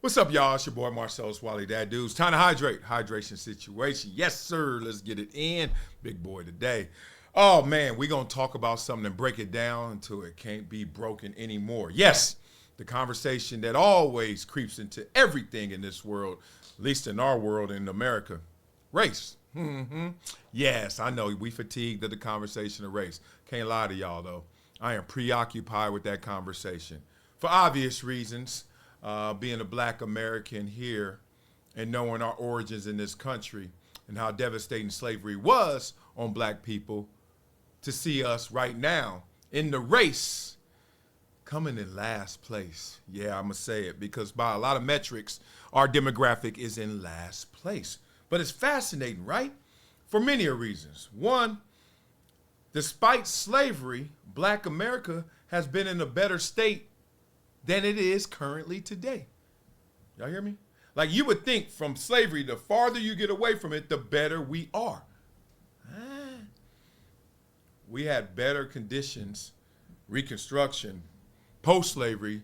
What's up, y'all? It's your boy Marcellus Wiley, that dude's time to hydrate. Hydration situation. Yes, sir. Let's get it in. Big boy today. Oh, man, we're going to talk about something and break it down until it can't be broken anymore. Yes, the conversation that always creeps into everything in this world, at least in our world in America, race. Yes, I know we fatigued of the conversation of race. Can't lie to y'all, though. I am preoccupied with that conversation for obvious reasons. Being a black American here and knowing our origins in this country and how devastating slavery was on black people, to see us right now in the race coming in last place. Yeah, I'm going to say it because by a lot of metrics, our demographic is in last place. But it's fascinating, right? For many reasons. One, despite slavery, black America has been in a better state than it is currently today. Y'all hear me? Like you would think from slavery, the farther you get away from it, the better we are. We had better conditions, Reconstruction, post-slavery,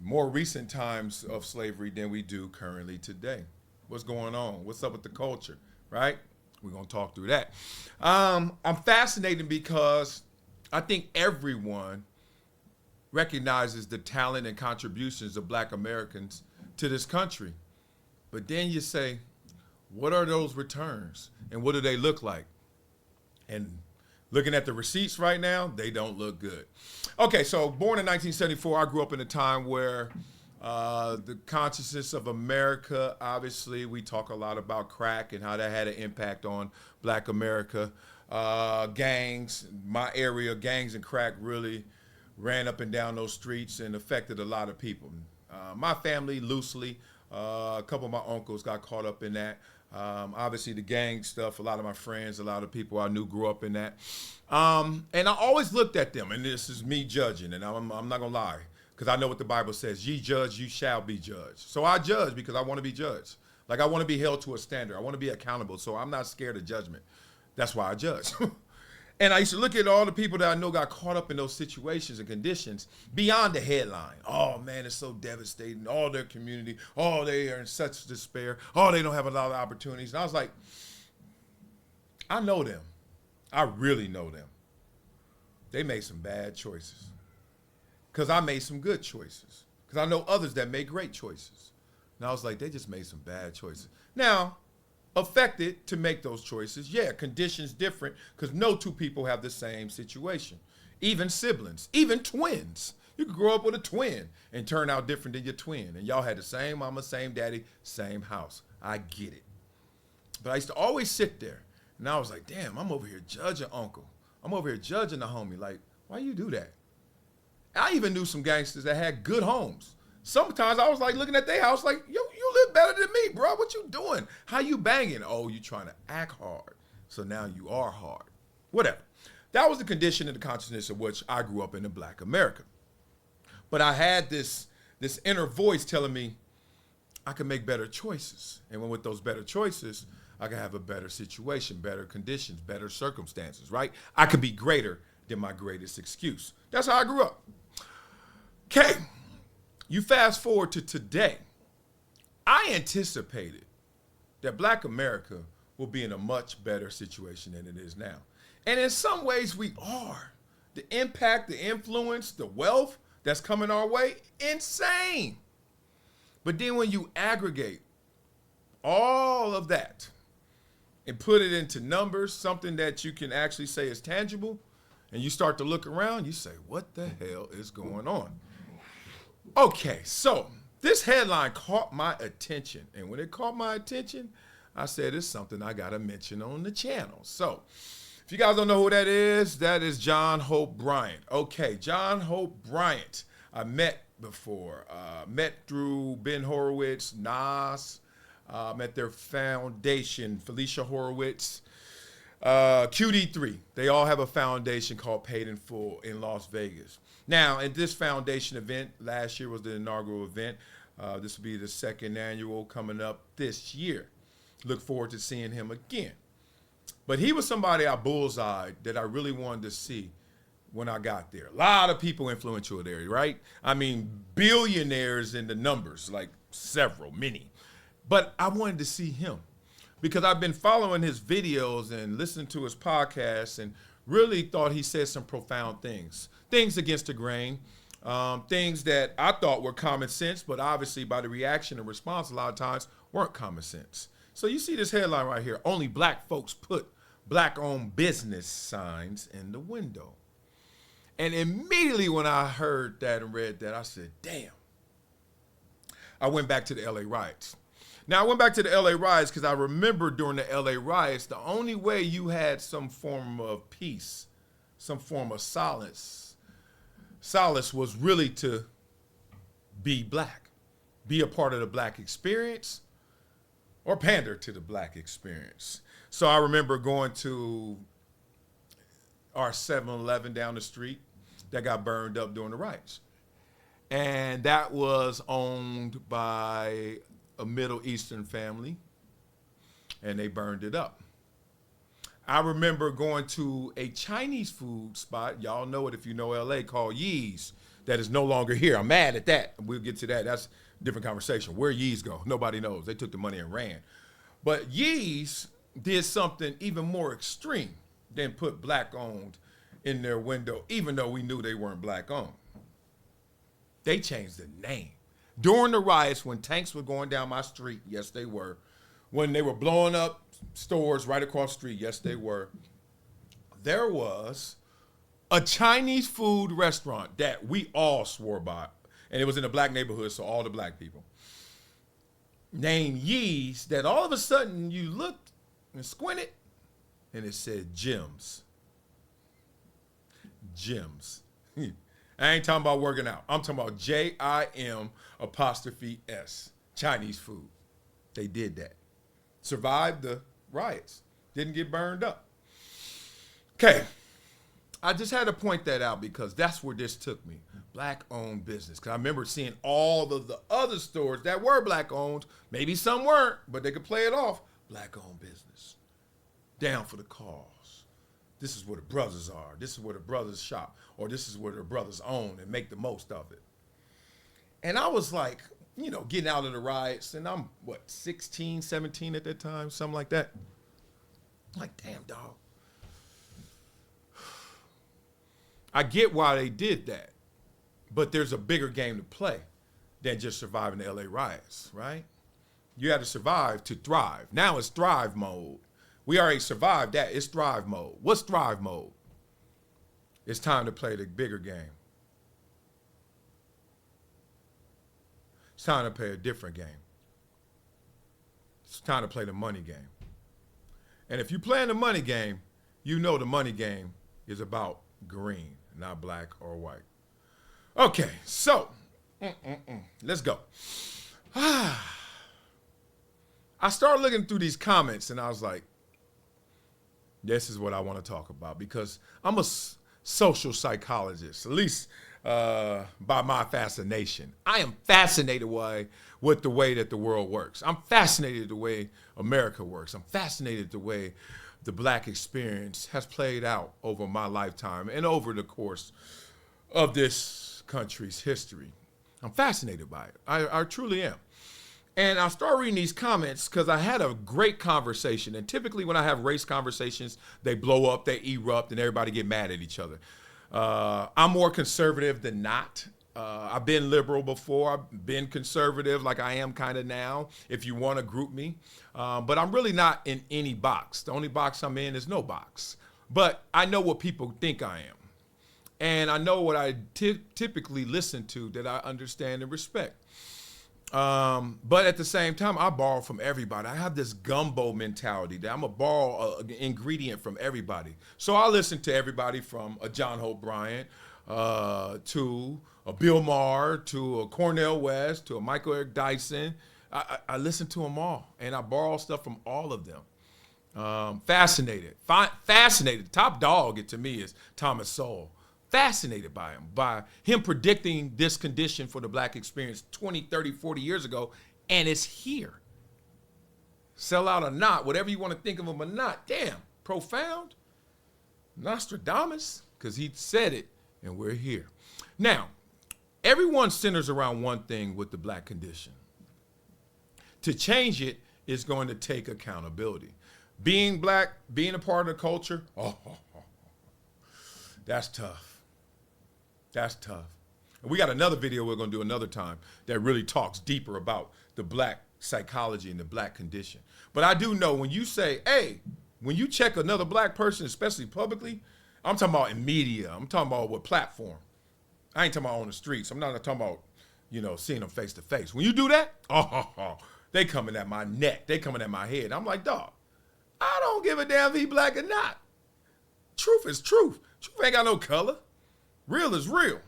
more recent times of slavery than we do currently today. What's going on? What's up with the culture, right? We're going to talk through that. I'm fascinated because I think everyone recognizes the talent and contributions of black Americans to this country. But then you say, what are those returns? And what do they look like? And looking at the receipts right now, they don't look good. Okay, so born in 1974, I grew up in a time where the consciousness of America, obviously, we talk a lot about crack and how that had an impact on black America. Gangs, my area, gangs and crack really ran up and down those streets and affected a lot of people. My family, loosely, a couple of my uncles got caught up in that. Obviously, the gang stuff, a lot of my friends, a lot of people I knew grew up in that. And I always looked at them, and this is me judging, and I'm not going to lie, because I know what the Bible says. Ye judge, you shall be judged. So I judge because I want to be judged. Like I want to be held to a standard. I want to be accountable, so I'm not scared of judgment. That's why I judge. And I used to look at all the people that I know got caught up in those situations and conditions beyond the headline. Oh, man, it's so devastating. All their community, oh, they are in such despair. Oh, they don't have a lot of opportunities. And I was like, I know them. I really know them. They made some bad choices because I made some good choices because I know others that make great choices. And I was like, they just made some bad choices. Now, affected to make those choices. Yeah, conditions different because no two people have the same situation. Even siblings, even twins. You could grow up with a twin and turn out different than your twin. And y'all had the same mama, same daddy, same house. I get it. But I used to always sit there and I was like, damn, I'm over here judging uncle. I'm over here judging the homie. Like, why you do that? I even knew some gangsters that had good homes. Sometimes I was like looking at their house like, yo, you live better than me, bro. What you doing? How you banging? Oh, you trying to act hard. So now you are hard. Whatever. That was the condition and the consciousness of which I grew up in black America. But I had this inner voice telling me I could make better choices. And with those better choices, I could have a better situation, better conditions, better circumstances, right? I could be greater than my greatest excuse. That's how I grew up. Okay. You fast forward to today, I anticipated that black America will be in a much better situation than it is now. And in some ways we are. The impact, the influence, the wealth that's coming our way, insane. But then when you aggregate all of that and put it into numbers, something that you can actually say is tangible, and you start to look around, you say, what the hell is going on? Okay, so this headline caught my attention. And when it caught my attention, I said it's something I got to mention on the channel. So if you guys don't know who that is John Hope Bryant. Okay, John Hope Bryant. I met before. Met through Ben Horowitz, N.S.U. Met their foundation, Felicia Horowitz, QD3. They all have a foundation called Paid in Full in Las Vegas. Now, at this foundation event, last year was the inaugural event. This will be the second annual coming up this year. Look forward to seeing him again. But he was somebody I bullseyed that I really wanted to see when I got there. A lot of people influential there, right? I mean, billionaires in the numbers, like many. But I wanted to see him because I've been following his videos and listening to his podcasts and really thought he said some profound things against the grain, things that I thought were common sense, but obviously by the reaction and response a lot of times weren't common sense. So you see this headline right here, only black folks put black-owned business signs in the window. And immediately when I heard that and read that, I said, damn. I went back to the LA riots. Now, I went back to the LA riots because I remember during the LA riots, the only way you had some form of peace, some form of solace was really to be black, be a part of the black experience, or pander to the black experience. So I remember going to our 7-Eleven down the street that got burned up during the riots. And that was owned by a Middle Eastern family, and they burned it up. I remember going to a Chinese food spot, y'all know it if you know LA, called Yee's, that is no longer here. I'm mad at that. We'll get to that. That's a different conversation. Where Yee's go? Nobody knows. They took the money and ran. But Yee's did something even more extreme than put black-owned in their window, even though we knew they weren't black-owned. They changed the name. During the riots, when tanks were going down my street, yes, they were. When they were blowing up stores right across the street, yes, they were. There was a Chinese food restaurant that we all swore by, and it was in a black neighborhood, so all the black people, named Yee's, that all of a sudden you looked and squinted, and it said Gyms. Gyms. I ain't talking about working out. I'm talking about JIM''S, Chinese food. They did that. Survived the riots. Didn't get burned up. Okay. I just had to point that out because that's where this took me. Black-owned business. Because I remember seeing all of the other stores that were black-owned. Maybe some weren't, but they could play it off. Black-owned business. Down for the cause. This is where the brothers are. This is where the brothers shop. Or this is where the brothers own and make the most of it. And I was like, getting out of the riots, and I'm, 16, 17 at that time, something like that. I'm like, damn, dog. I get why they did that, but there's a bigger game to play than just surviving the LA riots, right? You had to survive to thrive. Now it's thrive mode. We already survived that. It's thrive mode. What's thrive mode? It's time to play the bigger game. It's time to play a different game. It's time to play the money game. And if you're playing the money game, you know the money game is about green, not black or white. Okay, so let's go. I started looking through these comments and I was like, this is what I want to talk about because I'm a social psychologist, at least by my fascination. I am fascinated with the way that the world works. I'm fascinated the way America works. I'm fascinated the way the black experience has played out over my lifetime and over the course of this country's history. I'm fascinated by it. I truly am. And I start reading these comments because I had a great conversation. And typically when I have race conversations, they blow up, they erupt, and everybody get mad at each other. I'm more conservative than not. I've been liberal before. I've been conservative like I am kind of now, if you want to group me. But I'm really not in any box. The only box I'm in is no box. But I know what people think I am. And I know what I typically listen to that I understand and respect. But at the same time, I borrow from everybody. I have this gumbo mentality that I'm going to borrow an ingredient from everybody. So I listen to everybody from a John Hope Bryant to a Bill Maher to a Cornel West to a Michael Eric Dyson. I listen to them all, and I borrow stuff from all of them. Fascinated. Top dog to me is Thomas Sowell. Fascinated by him predicting this condition for the black experience 20, 30, 40 years ago, and it's here. Sell out or not, whatever you want to think of him or not, damn, profound. Nostradamus, because he said it, and we're here. Now, everyone centers around one thing with the black condition. To change it is going to take accountability. Being black, being a part of the culture, that's tough. That's tough. And we got another video we're going to do another time that really talks deeper about the black psychology and the black condition. But I do know when you say, hey, when you check another black person, especially publicly, I'm talking about in media. I'm talking about what platform. I ain't talking about on the streets. I'm not talking about, seeing them face to face. When you do that, they coming at my neck. They coming at my head. I'm like, dog, I don't give a damn if he black or not. Truth is truth. Truth ain't got no color. Real is real.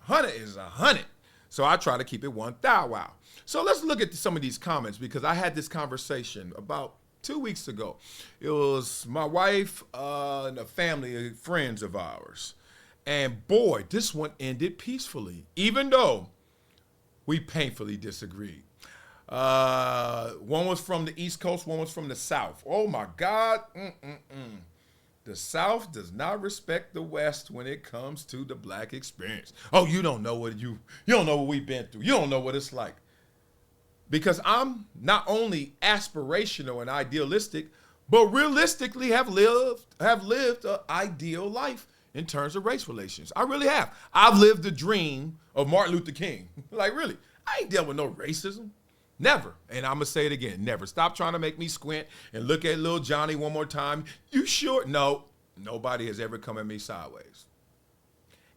100 is 100. So I try to keep it 1,000. So let's look at some of these comments because I had this conversation about 2 weeks ago. It was my wife and a family of friends of ours. And boy, this one ended peacefully, even though we painfully disagreed. One was from the East Coast, one was from the South. Oh my God. The South does not respect the West when it comes to the black experience. Oh, you don't know what you don't know what we've been through. You don't know what it's like. Because I'm not only aspirational and idealistic, but realistically have lived an ideal life in terms of race relations. I really have. I've lived the dream of Martin Luther King. Like really, I ain't dealt with no racism. Never. And I'm going to say it again. Never. Stop trying to make me squint and look at little Johnny one more time. You sure? No. Nobody has ever come at me sideways.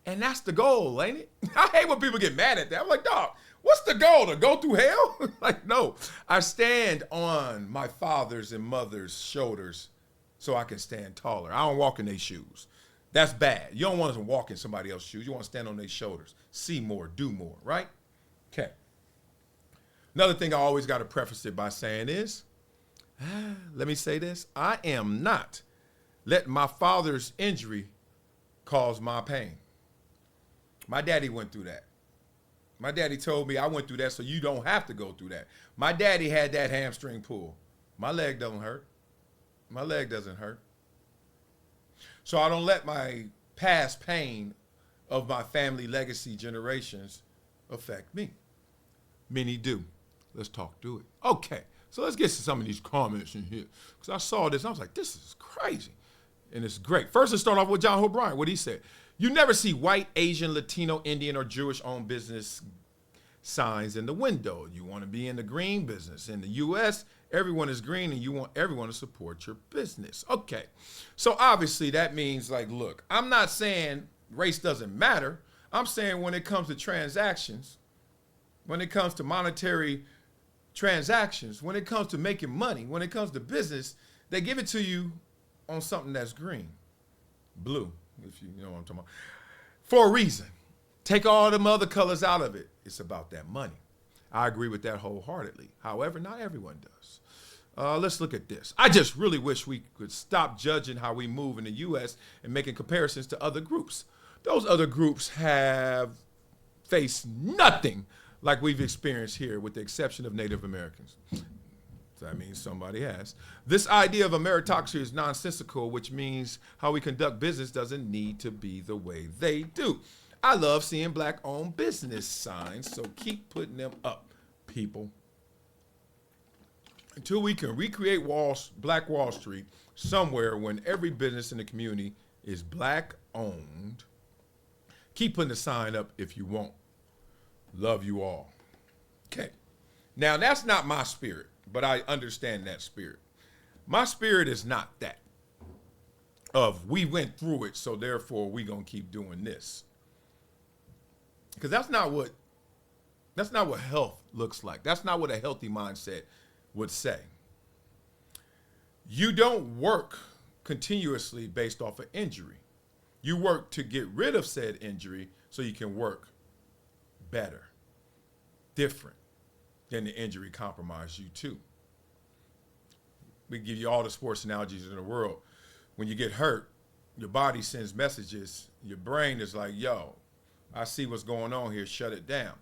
And that's the goal, ain't it? I hate when people get mad at that. I'm like, dog, what's the goal? To go through hell? Like, no. I stand on my father's and mother's shoulders so I can stand taller. I don't walk in their shoes. That's bad. You don't want to walk in somebody else's shoes. You want to stand on their shoulders. See more, do more, right? Okay. Another thing I always got to preface it by saying is, let me say this, I am not letting my father's injury cause my pain. My daddy went through that. My daddy told me I went through that so you don't have to go through that. My daddy had that hamstring pull. My leg doesn't hurt. My leg doesn't hurt. So I don't let my past pain of my family legacy generations affect me. Many do. Let's talk through it. Okay, so let's get to some of these comments in here. Because I saw this and I was like, this is crazy. And it's great. First, let's start off with Hope Bryant, what he said. You never see white, Asian, Latino, Indian, or Jewish-owned business signs in the window. You want to be in the green business. In the U.S., everyone is green and you want everyone to support your business. Okay, so obviously that means like, look, I'm not saying race doesn't matter. I'm saying when it comes to transactions, when it comes to monetary transactions, when it comes to making money, when it comes to business, they give it to you on something that's green, blue, if you know what I'm talking about, for a reason. Take all them other colors out of it. It's about that money. I agree with that wholeheartedly. However, not everyone does. Let's look at this. I just really wish we could stop judging how we move in the U.S. and making comparisons to other groups. Those other groups have faced nothing like we've experienced here, with the exception of Native Americans. That means somebody has. This idea of a meritocracy is nonsensical, which means how we conduct business doesn't need to be the way they do. I love seeing black-owned business signs, so keep putting them up, people. Until we can recreate Black Wall Street somewhere when every business in the community is black-owned, keep putting the sign up if you want. Love you all. Okay. Now, that's not my spirit, but I understand that spirit. My spirit is not that of we went through it, so therefore we gonna keep doing this. Because that's not what health looks like. That's not what a healthy mindset would say. You don't work continuously based off of injury. You work to get rid of said injury so you can work better, different than the injury compromised you too. We give you all the sports analogies in the world. When you get hurt, your body sends messages. Your brain is like, yo, I see what's going on here, shut it down.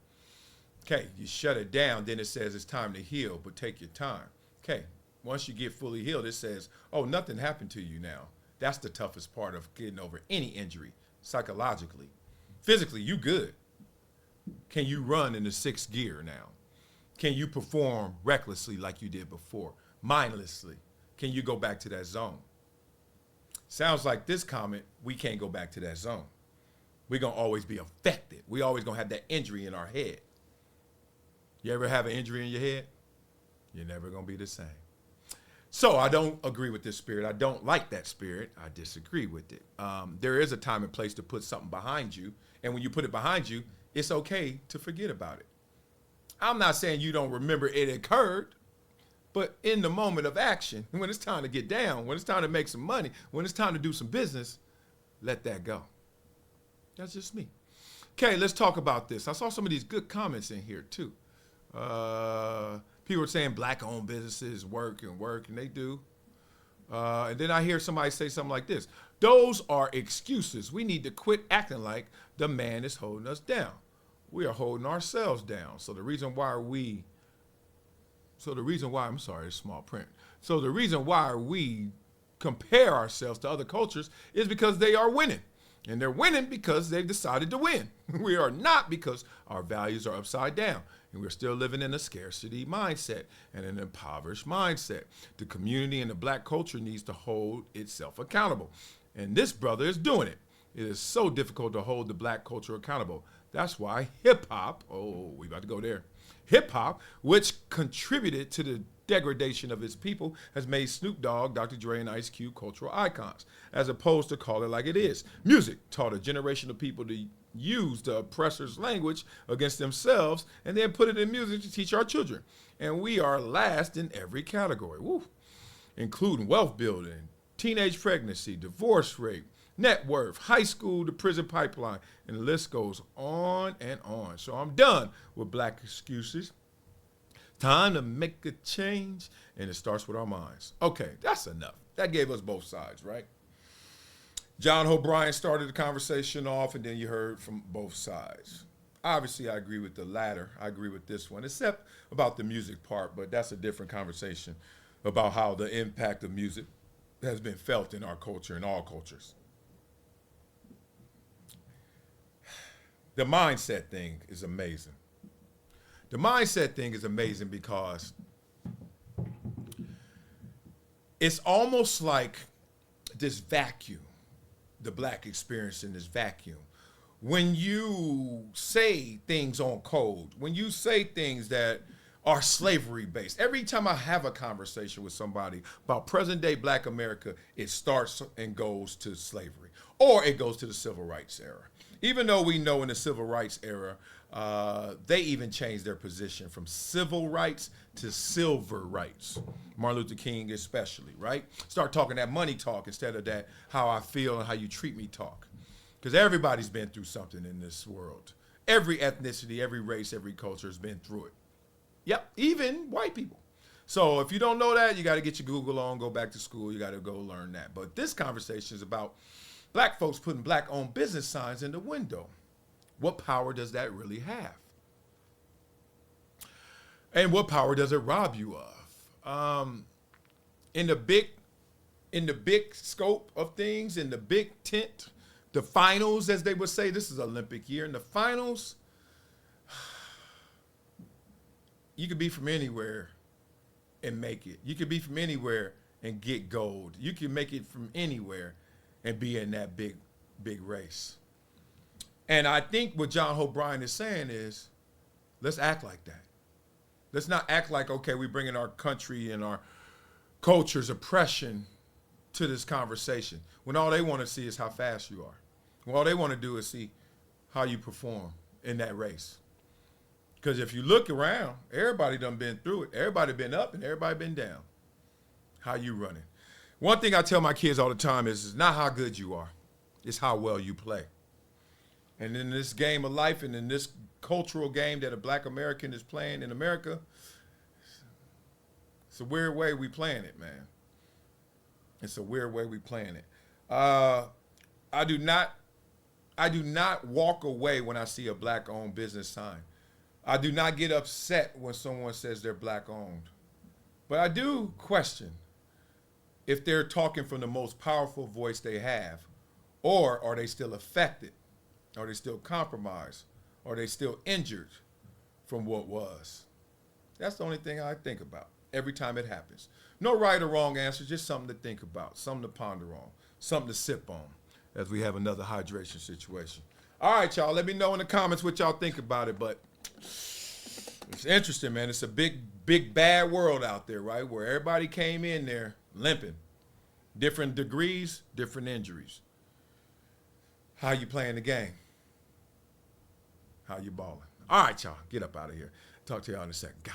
Okay, you shut it down, then it says it's time to heal, but take your time. Okay, once you get fully healed, it says, oh, nothing happened to you now. That's the toughest part of getting over any injury, psychologically. Physically, you good. Can you run in the 6th gear now? Can you perform recklessly like you did before? Mindlessly? Can you go back to that zone? Sounds like this comment, we can't go back to that zone. We're going to always be affected. We always going to have that injury in our head. You ever have an injury in your head? You're never going to be the same. So I don't agree with this spirit. I don't like that spirit. I disagree with it. There is a time and place to put something behind you. And when you put it behind you, it's okay to forget about it. I'm not saying you don't remember it occurred, but in the moment of action, when it's time to get down, when it's time to make some money, when it's time to do some business, let that go. That's just me. Okay, let's talk about this. I saw some of these good comments in here too. People are saying black-owned businesses work, and they do. And then I hear somebody say something like this. Those are excuses. We need to quit acting like the man is holding us down. We are holding ourselves down. So the reason why I'm sorry, it's small print. So the reason why we compare ourselves to other cultures is because they are winning. And they're winning because they've decided to win. We are not, because our values are upside down. And we're still living in a scarcity mindset and an impoverished mindset. The community and the black culture needs to hold itself accountable. And this brother is doing it. It is so difficult to hold the black culture accountable. That's why hip-hop, we about to go there. Hip-hop, which contributed to the degradation of its people, has made Snoop Dogg, Dr. Dre, and Ice Cube cultural icons, as opposed to call it like it is. Music taught a generation of people to use the oppressor's language against themselves and then put it in music to teach our children. And we are last in every category, including wealth building, teenage pregnancy, divorce rate, net worth, high school to prison pipeline, and the list goes on and on. So I'm done with black excuses. Time to make a change, and it starts with our minds. Okay, that's enough. That gave us both sides, right? John Hope Bryant started the conversation off, and then you heard from both sides. Obviously, I agree with the latter. I agree with this one, except about the music part, but that's a different conversation about how the impact of music has been felt in our culture and all cultures. The mindset thing is amazing. The mindset thing is amazing because it's almost like this vacuum, the black experience in this vacuum. When you say things on code, when you say things that are slavery based, every time I have a conversation with somebody about present day black America, it starts and goes to slavery, or it goes to the civil rights era. Even though we know in the civil rights era, they even changed their position from civil rights to silver rights. Martin Luther King especially, right? Start talking that money talk instead of that how I feel and how you treat me talk. Because everybody's been through something in this world. Every ethnicity, every race, every culture has been through it. Yep, even white people. So if you don't know that, you got to get your Google on, go back to school. You got to go learn that. But this conversation is about black folks putting black-owned business signs in the window. What power does that really have? And what power does it rob you of? In the big scope of things, in the big tent, the finals, as they would say, this is Olympic year. In the finals, you could be from anywhere and make it. You could be from anywhere and get gold. You can make it from anywhere and be in that big race. And I think what John Hope Bryant is saying is, let's act like that. Let's not act like, okay, we're bringing our country and our culture's oppression to this conversation, when all they want to see is how fast you are. When all they want to do is see how you perform in that race. Because if you look around, everybody done been through it. Everybody been up and everybody been down. How you running? One thing I tell my kids all the time is it's not how good you are, it's how well you play. And in this game of life and in this cultural game that a black American is playing in America, it's a weird way we playing it, man. It's a weird way we playing it. I do not walk away when I see a black-owned business sign. I do not get upset when someone says they're black-owned. But I do question if they're talking from the most powerful voice they have, or are they still affected? Are they still compromised? Are they still injured from what was? That's the only thing I think about every time it happens. No right or wrong answer, just something to think about, something to ponder on, something to sip on as we have another hydration situation. All right, y'all, let me know in the comments what y'all think about it, but it's interesting, man. It's a big, bad world out there, right, where everybody came in there limping. Different degrees, different injuries. How you playing the game? How you balling? All right, y'all, get up out of here. Talk to y'all in a second. Go.